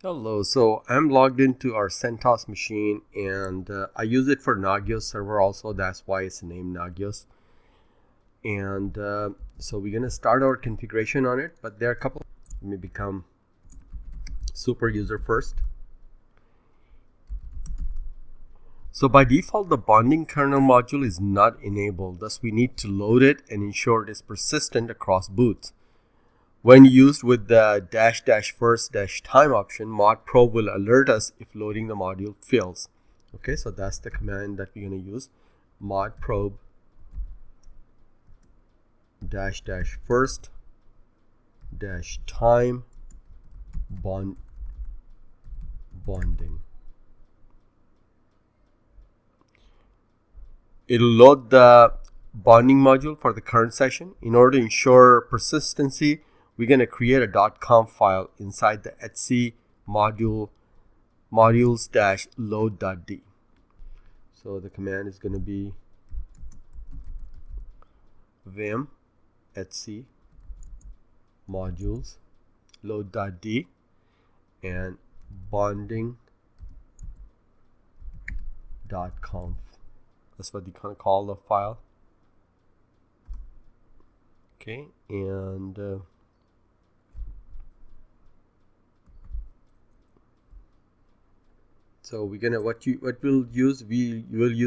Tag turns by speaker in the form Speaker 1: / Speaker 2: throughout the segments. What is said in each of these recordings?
Speaker 1: Hello, so I'm logged into our CentOS machine and I use it for Nagios server also. That's why it's named Nagios. And so we're going to start our configuration on it, but there are a couple. Let me become super user first. So by default, the bonding kernel module is not enabled. Thus, we need to load it and ensure it is persistent across boots. When used with the --first--time option, modprobe will alert us if loading the module fails. Okay, so that's the command that we're going to use. Modprobe --first--time bonding. It'll load the bonding module for the current session. In order to ensure persistency, we're going to create a .conf file inside the RHCE modules-load.d. So the command is going to be vim RHCE modules load.d and bonding.conf. That's what you kind of call the file. Okay, and so we're gonna we will use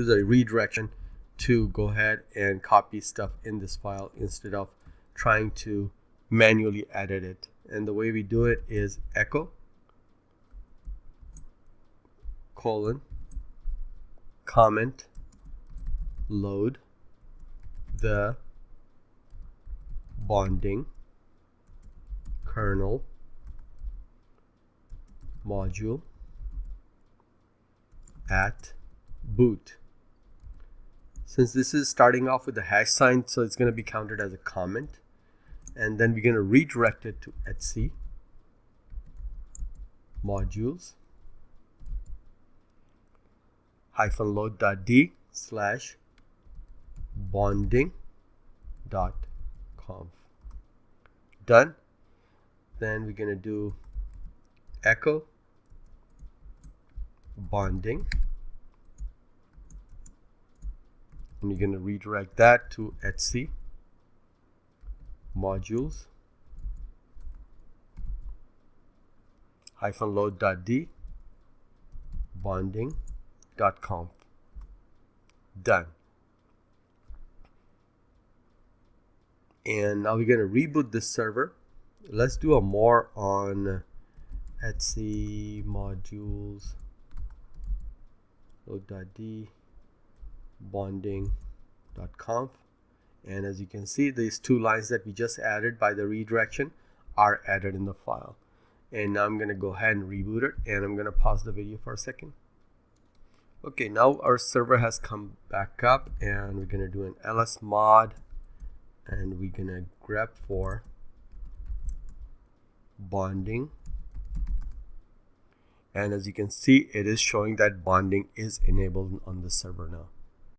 Speaker 1: a redirection to go ahead and copy stuff in this file instead of trying to manually edit it. And the way we do it is echo : comment load the bonding kernel module at boot. Since this is starting off with the hash sign, so it's going to be counted as a comment, and then we're going to redirect it to RHCE modules -load.d / bonding.conf. Done. Then we're going to do echo bonding, and you're going to redirect that to RHCE modules -load.d bonding.conf. Done. And now we're going to reboot this server. Let's do a more on RHCE modules load.d bonding.conf. And as you can see, these two lines that we just added by the redirection are added in the file. And now I'm going to go ahead and reboot it, and I'm going to pause the video for a second. Okay, now our server has come back up, and we're going to do an ls mod, and we're going to grep for bonding. And as you can see, it is showing that bonding is enabled on the server now.